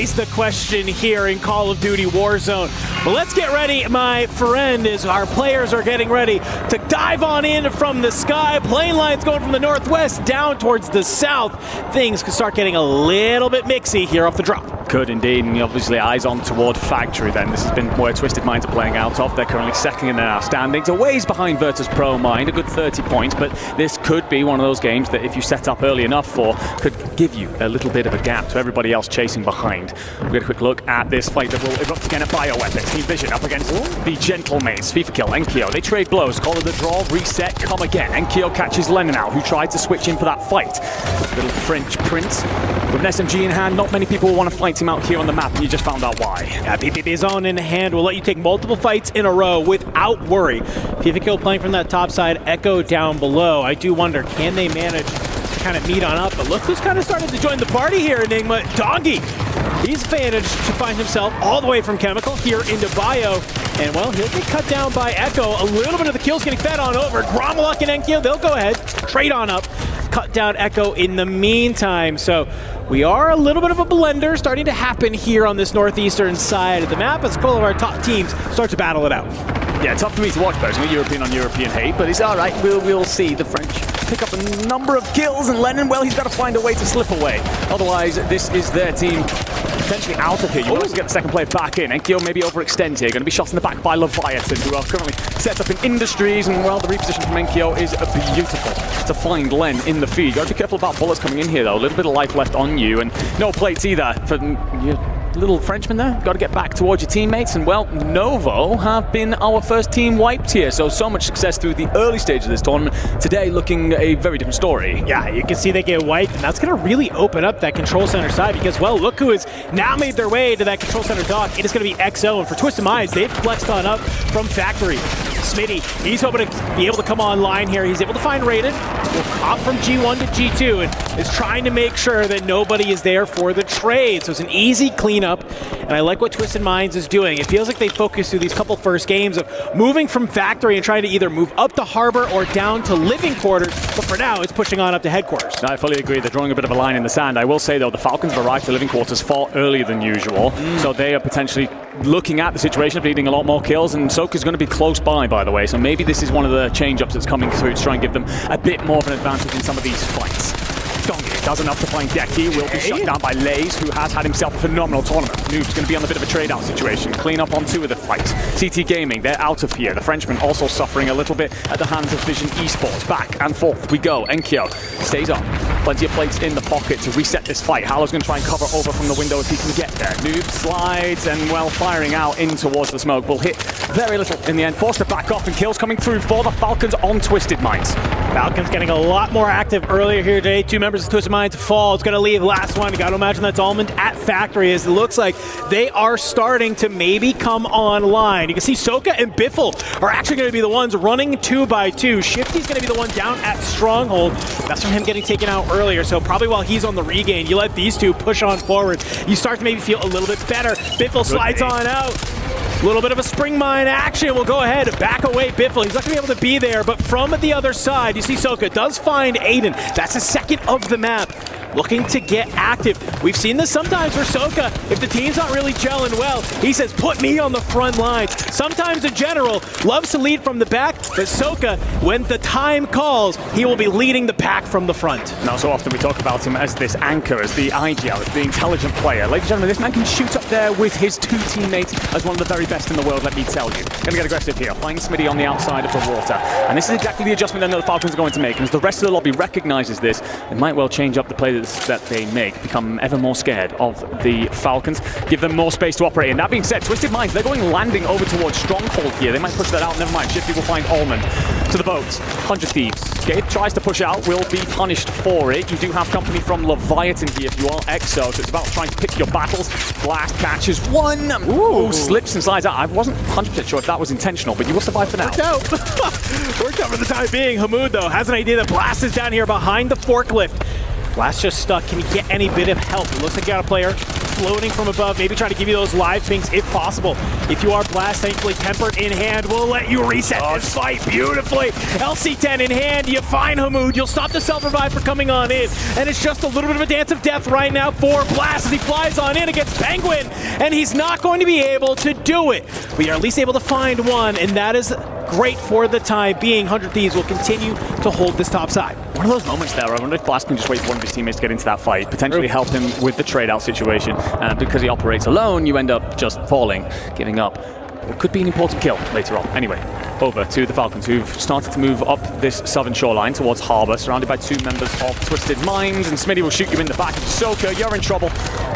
Is the question here in Call of Duty Warzone. But let's get ready, my friend, as our players are getting ready to dive on in from the sky. Plane lines going from the northwest down towards the south. Things could start getting a little bit mixy here off the drop. Could indeed, and obviously eyes on toward Factory then. This has been where Twisted Minds are playing out of. They're currently second in our standings, a ways behind Virtus Pro Mind, a good 30 points, but this could be one of those games that if you set up early enough for, could give you a little bit of a gap to everybody else chasing behind. We'll get a quick look at this fight that will erupt again at Bioweapons. Team Vision up against the Gentlemates. FIFA kill, Enkyo. They trade blows, call it a draw, reset, come again. Enkyo catches Lennon, who tried to switch in for that fight. Little French prince with an SMG in hand. Not many people will want to fight him out here on the map, and you just found out why. Yeah, PPP zone in hand will let you take multiple fights in a row without worry. FIFA kill playing from that top side, Echo down below. I do wonder, can they manage to kind of meet on up? But look who's kind of started to join the party here, Enigma. Doggy. He's managed to find himself all the way from Chemical here into Bio. And, well, he'll get cut down by Echo. A little bit of the kills getting fed on over. Gromaluk and Enkyo, they'll go ahead, trade on up, cut down Echo in the meantime. So we are a little bit of a blender starting to happen here on this northeastern side of the map as a couple of our top teams start to battle it out. Yeah, tough for me to watch personally, European on European hate, but it's all right. We'll see the French pick up a number of kills, and Lennon, well, he's got to find a way to slip away. Otherwise, this is their team potentially out of here. You want to get the second player back in. Enkyo maybe overextends here. Going to be shot in the back by Leviathan, who are currently set up in Industries, and, well, the reposition from Enkyo is beautiful to find Len in the feed. Got to be careful about bullets coming in here, though. A little bit of life left on you, and no plates either for your little Frenchman there. Got to get back towards your teammates, and, well, Novo have been our first team wiped here, so much success through the early stage of this tournament. Today looking a very different story. Yeah, you can see they get wiped, and that's going to really open up that control center side because, well, look who has now made their way to that control center dock. It is going to be XO, and for Twisted Minds, they've flexed on up from Factory. Smitty, he's hoping to be able to come online here. He's able to find Raiden, will hop from G1 to G2, and is trying to make sure that nobody is there for the trade. So it's an easy cleanup, and I like what Twisted Minds is doing. It feels like they focus through these couple first games of moving from Factory and trying to either move up to Harbor or down to Living Quarters, but for now, it's pushing on up to Headquarters. I fully agree. They're drawing a bit of a line in the sand. I will say, though, the Falcons have arrived to Living Quarters far earlier than usual, so they are potentially looking at the situation of needing a lot more kills, and Soka's going to be close by the way, so maybe this is one of the change-ups that's coming through to try and give them a bit more of an advantage in some of these fights. Dongi does enough to find Geki, will be shut down by Lays, who has had himself a phenomenal tournament. Noob's going to be on a bit of a trade-out situation, clean up on two of the fights. TT Gaming, they're out of here. The Frenchman also suffering a little bit at the hands of Vision Esports. Back and forth we go. Enkyo stays on. Plenty of plates in the pocket to reset this fight. Hallow's going to try and cover over from the window if he can get there. Noob slides and, well, firing out in towards the smoke will hit very little in the end. Forced to back off, and kills coming through for the Falcons on Twisted Minds. Falcons getting a lot more active earlier here today. Two members of Twisted Minds fall. It's going to leave last one. You got to imagine that's Almond at Factory, as it looks like they are starting to maybe come online. You can see Soka and Biffle are actually going to be the ones running 2x2. Shifty's going to be the one down at Stronghold. That's from him getting taken out earlier, so probably while he's on the regain, you let these two push on forward. You start to maybe feel a little bit better. Biffle slides on out. A little bit of a spring mine action. We'll go ahead, back away Biffle. He's not going to be able to be there, but from the other side, you see Soka does find Adayn. That's the second of the map. Looking to get active. We've seen this sometimes for Soka. If the team's not really gelling well, he says, put me on the front lines. Sometimes a general loves to lead from the back, but Soka, when the time calls, he will be leading the pack from the front. Now, so often we talk about him as this anchor, as the IGL, as the intelligent player. Ladies and gentlemen, this man can shoot up there with his two teammates as one of the very best in the world, let me tell you. Gonna get aggressive here. Find Smitty on the outside of the water. And this is exactly the adjustment that the Falcons are going to make. And as the rest of the lobby recognizes this, it might well change up the play that they make, become ever more scared of the Falcons, give them more space to operate in. That being said, Twisted Minds, they're going landing over towards Stronghold here. They might push that out, never mind. Shifty will find Almond to the boat. 100 Thieves. Gabe tries to push out, will be punished for it. You do have company from Leviathan here if you are XO, so it's about trying to pick your battles. Blast catches one. Ooh, slips and slides out. I wasn't 100% sure if that was intentional, but you will survive for now. Worked out. Worked out for the time being. Hamoud, though, has an idea that Blast is down here behind the forklift. Blast just stuck. Can he get any bit of help? It looks like you got a player floating from above, maybe trying to give you those live pings if possible. If you are Blast, thankfully Tempered in hand will let you reset this fight beautifully. LC10 in hand, you find Hamoud, you'll stop the self-revive for coming on in, and it's just a little bit of a dance of death right now for Blast as he flies on in against Penguin, and he's not going to be able to do it. We are at least able to find one, and that is great for the time being. 100 Thieves will continue to hold this top side. One of those moments there, I wonder if Blast can just wait for one of his teammates to get into that fight, potentially help him with the trade-out situation. Because he operates alone, you end up just falling, giving up. It could be an important kill later on. Anyway, over to the Falcons, who've started to move up this southern shoreline towards Harbour, surrounded by two members of Twisted Minds, and Smitty will shoot you in the back. Soka, you're in trouble.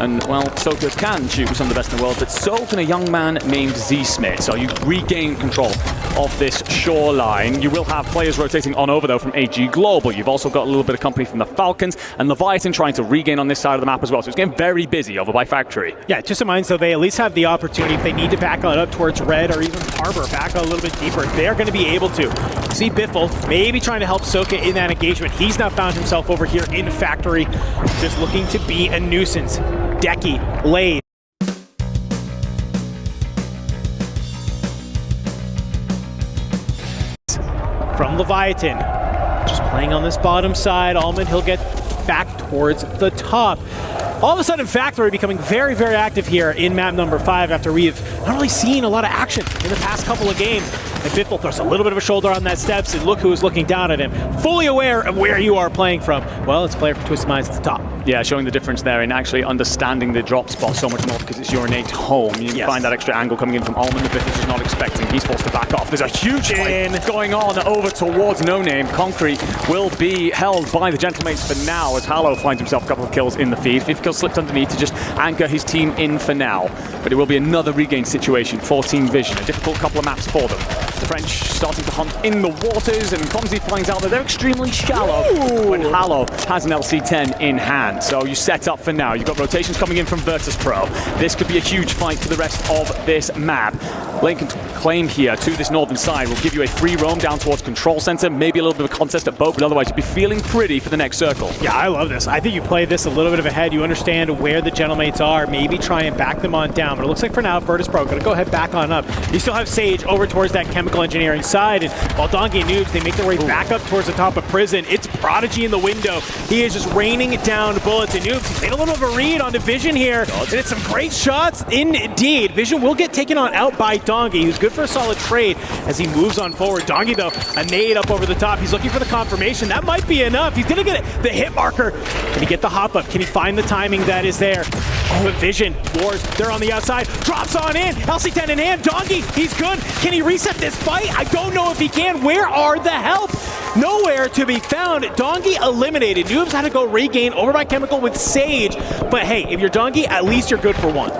And, well, Soka can shoot with some of the best in the world, but so can a young man named Z-Smith. So you regain control of this shoreline. You will have players rotating on over, though, from AG Global. You've also got a little bit of company from the Falcons, and Leviathan trying to regain on this side of the map as well. So it's getting very busy over by Factory. Yeah, just in mind, so they at least have the opportunity, if they need to back on up towards Red or even Harbor, back a little bit deeper, they're going to be able to. See Biffle maybe trying to help Soka in that engagement. He's now found himself over here in Factory, just looking to be a nuisance. Decky, Lade. From Leviathan, just playing on this bottom side. Almond, he'll get back towards the top. All of a sudden, Factory becoming very, very active here in map number 5 after we've not really seen a lot of action in the past couple of games. And Biffle throws a little bit of a shoulder on that steps, and look who's looking down at him. Fully aware of where you are playing from. Well, it's a player from Twisted Minds at the top. Yeah, showing the difference there in actually understanding the drop spot so much more because it's your innate home. You find that extra angle coming in from Almond that Biffle's just not expecting. He's forced to back off. There's a huge fight going on over towards No Name. Concrete will be held by the Gentlemates for now as Hallow finds himself a couple of kills in the feed. 5th kill slipped underneath to just anchor his team in for now. But it will be another regain situation for Team Vision. A difficult couple of maps for them. The French starting to hunt in the waters, and Clumsy finds out that they're extremely shallow when Hallow has an LC10 in hand. So you set up for now. You've got rotations coming in from Virtus Pro. This could be a huge fight for the rest of this map. Lincoln claim here to this northern side will give you a free roam down towards Control Center, maybe a little bit of a contest at both, but otherwise you'll be feeling pretty for the next circle. Yeah, I love this. I think you play this a little bit of ahead. You understand where the Gentlemates are, maybe try and back them on down. But it looks like for now, Virtus Pro going to go ahead back on up. You still have Sage over towards that chemical engineering side, and while Donkey and Noobs, they make their way back up towards the top of Prison. It's Prodigy in the window. He is just raining down bullets, and Noobs, he's made a little bit of a read onto Vision here, and it's some great shots indeed. Vision will get taken on out by Donkey, who's good for a solid trade as he moves on forward. Donkey, though, a nade up over the top. He's looking for the confirmation. That might be enough. He's going to get the hit marker. Can he get the hop up? Can he find the timing that is there? But Vision, Wars, they're on the outside. Drops on in. LC10 in hand. Donkey, he's good. Can he reset this fight? I don't know if he can. Where are the help? Nowhere to be found. Donkey eliminated. Noobs had to go regain over by Chemical with Sage. But hey, if you're Donkey, at least you're good for one.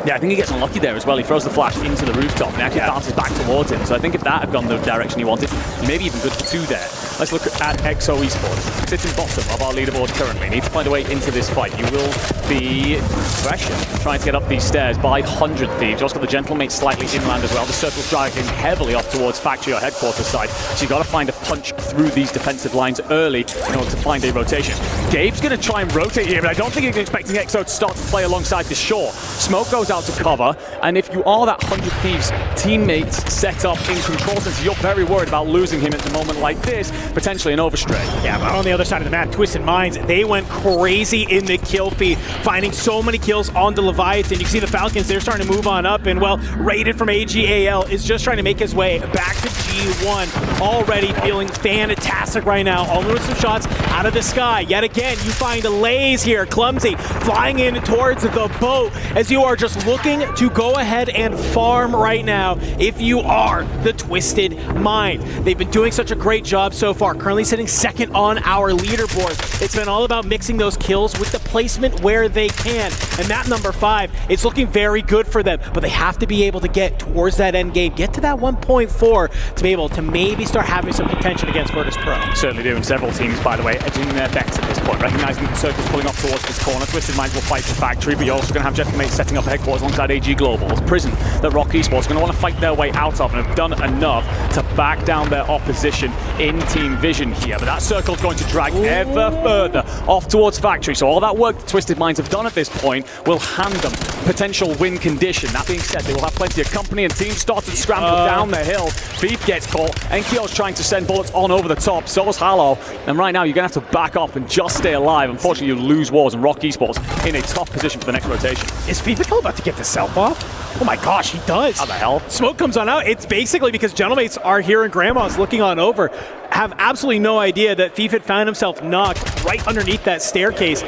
Yeah, I think he gets unlucky there as well. He throws the flash into the rooftop and actually bounces back towards him. So I think if that had gone the direction he wanted, maybe even good for 2 there. Let's look at XO Esports. Sits in bottom of our leaderboard currently. Need to find a way into this fight. You will be pressured trying to get up these stairs by 100 Thieves. You also got the Gentlemates slightly inland as well. The circle's dragging heavily off towards Factory or headquarters side. So you've got to find a punch through these defensive lines early in order to find a rotation. Gabe's going to try and rotate here, but I don't think he's expecting XO to start to play alongside the shore. Smoke goes out to cover, and if you are that 100 Thieves teammates set up in Control Center, you're very worried about losing him at the moment like this, potentially an overstray. Yeah, but on the other side of the map, Twisted Minds, they went crazy in the kill feed, finding so many kills on the Leviathan. You can see the Falcons, they're starting to move on up, and well, Rated from AGAL is just trying to make his way back to G1, already feeling fantastic right now, all with some shots out of the sky. Yet again, you find a Lays here, Clumsy, flying in towards the boat, as you are just looking to go ahead and farm right now if you are the Twisted Mind. They've been doing such a great job so far, currently sitting second on our leaderboard. It's been all about mixing those kills with the placement where they can. And map number 5, it's looking very good for them, but they have to be able to get towards that end game, get to that 1.4 to be able to maybe start having some contention against Virtus Pro. Certainly do, and several teams, by the way, edging their bets at this point, recognizing the circle's pulling off towards this corner. Twisted Minds will fight the Factory, but you're also going to have Gentlemates setting up a headquarters Esports alongside AG Global. It's prison that Rock Esports are going to want to fight their way out of and have done enough to back down their opposition in Team Vision here. But that circle's going to drag ever further off towards Factory. So all that work that Twisted Minds have done at this point will hand them potential win condition. That being said, they will have plenty of company, and teams start to scramble down the hill. Beef gets caught, Enkiyo's trying to send bullets on over the top, so is Hallow. And right now, you're going to have to back up and just stay alive. Unfortunately, you lose Wars, and Rock Esports in a tough position for the next rotation. Is FIFA about to get the self off? Oh my gosh, he does. How the hell? Smoke comes on out. It's basically because Gentlemates are here and Grandma's looking on over. Have absolutely no idea that FIFA found himself knocked right underneath that staircase.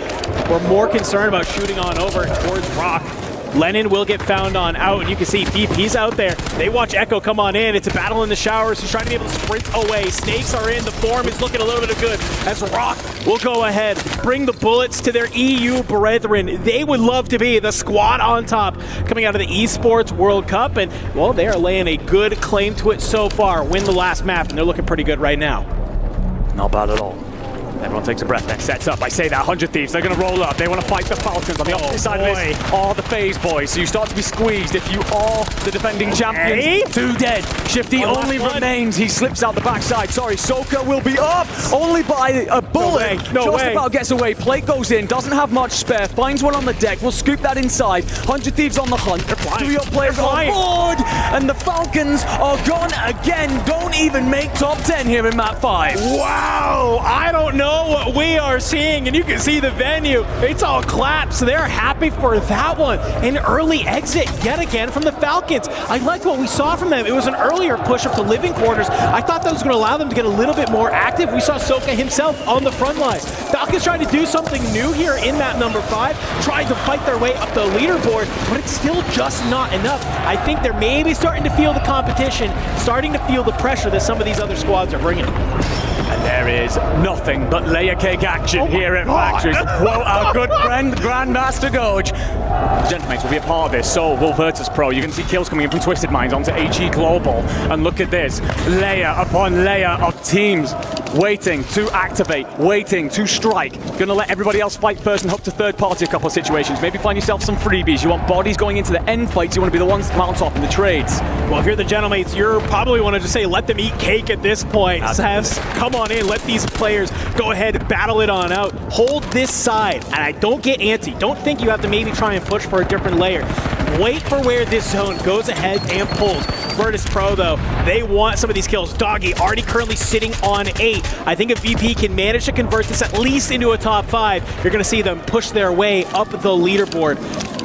We're more concerned about shooting on over towards Rock. Lennon will get found on out, and you can see Thief, he's out there. They watch Echo come on in. It's a battle in the showers. He's trying to be able to sprint away. Snakes are in. The form is looking a little bit of good as Rock will go ahead, bring the bullets to their EU brethren. They would love to be the squad on top coming out of the Esports World Cup, and, well, they are laying a good claim to it so far. Win the last map, and they're looking pretty good right now. Not bad at all. Everyone takes a breath, then sets up. I say that, 100 Thieves, they're going to roll up. They want to fight the Falcons. On the opposite side of this are the FaZe boys. So you start to be squeezed if you are the defending champions. 2 dead. Shifty only remains. He slips out the backside. Sorry, Soka will be up only by a bullet. No way. Just about gets away. Plate goes in, doesn't have much spare. Finds one on the deck. We'll scoop that inside. 100 Thieves on the hunt. 3 of players on board. And the Falcons are gone again. Don't even make top 10 here in map 5. Wow, I don't know what we are seeing, and you can see the venue. It's all collapsed. They're happy for that one. An early exit yet again from the Falcons. I liked what we saw from them. It was an earlier push up to living quarters. I thought that was going to allow them to get a little bit more active. We saw Soka himself on the front line. Falcons trying to do something new here in map number 5, trying to fight their way up the leaderboard, but it's still just not enough. I think they're maybe starting to feel the competition, starting to feel the pressure that some of these other squads are bringing. And there is nothing but layer cake action here at Factory. To quote our good friend, Grandmaster Goge. The Gentlemates will be a part of this, so will Virtus Pro. You can see kills coming in from Twisted Minds onto AG Global. And look at this, layer upon layer of teams waiting to activate, waiting to strike. Gonna let everybody else fight first and hook to third party a couple of situations. Maybe find yourself some freebies. You want bodies going into the end fights. You want to be the ones to mount top in the trades. Well, if you're the Gentlemates, you're probably want to just say, let them eat cake at this point. Come on in, let these players go ahead, battle it on out. Hold this side, and I don't get antsy. Don't think you have to maybe try and push for a different layer. Wait for where this zone goes ahead and pulls. Virtus Pro, though, they want some of these kills. Doggy already currently sitting on 8. I think if VP can manage to convert this at least into a top 5, you're going to see them push their way up the leaderboard.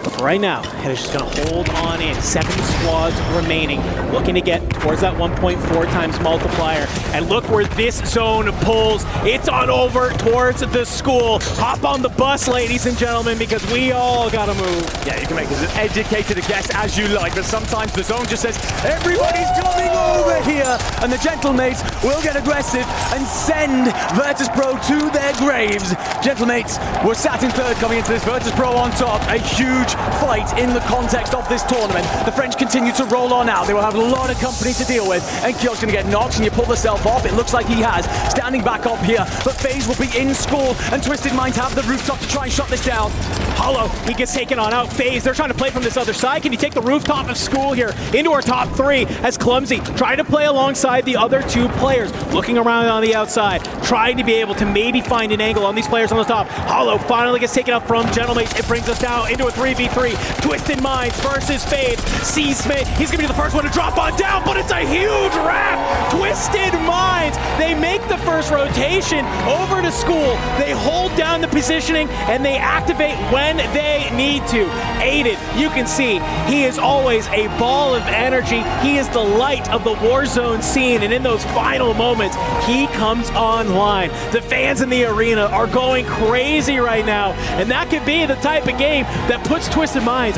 But for right now, Head is just going to hold on in. 7 squads remaining, looking to get towards that 1.4 times multiplier. And look where this zone pulls. It's on over towards the school. Hop on the bus, ladies and gentlemen, because we all got to move. Yeah, you can make as educated a guess as you like, but sometimes the zone just says, everybody's coming over here, and the Gentlemates will get aggressive and send Virtus Pro to their graves. Gentlemates were sat in third coming into this. Virtus Pro on top. A huge fight in the context of this tournament. The French continue to roll on out. They will have a lot of company to deal with. Enkiyo's going to get knocked, and you pull the self off. It looks like he has. Standing back up here, but FaZe will be in school, and Twisted Minds have the rooftop to try and shut this down. Hollow, he gets taken on out. FaZe, they're trying to play from this other side. Can you take the rooftop of school here into our top 3 as Clumsy trying to play alongside the other 2 players, looking around on the outside, trying to be able to maybe find an angle on these players on the top. Hollow finally gets taken up from Gentlemates. It brings us down into a 3v3. Twisted Minds versus FaZe. C. Smith, he's going to be the first one to drop on down, but it's a huge wrap. Twisted Minds, they make the first rotation over to school. They hold down the positioning, and they activate when they need to. Aiden, you can see, he is always a ball of energy. He is the light of the Warzone scene, and in those final moments, he comes online. The fans in the arena are going crazy right now, and that could be the type of game that puts Twisted Minds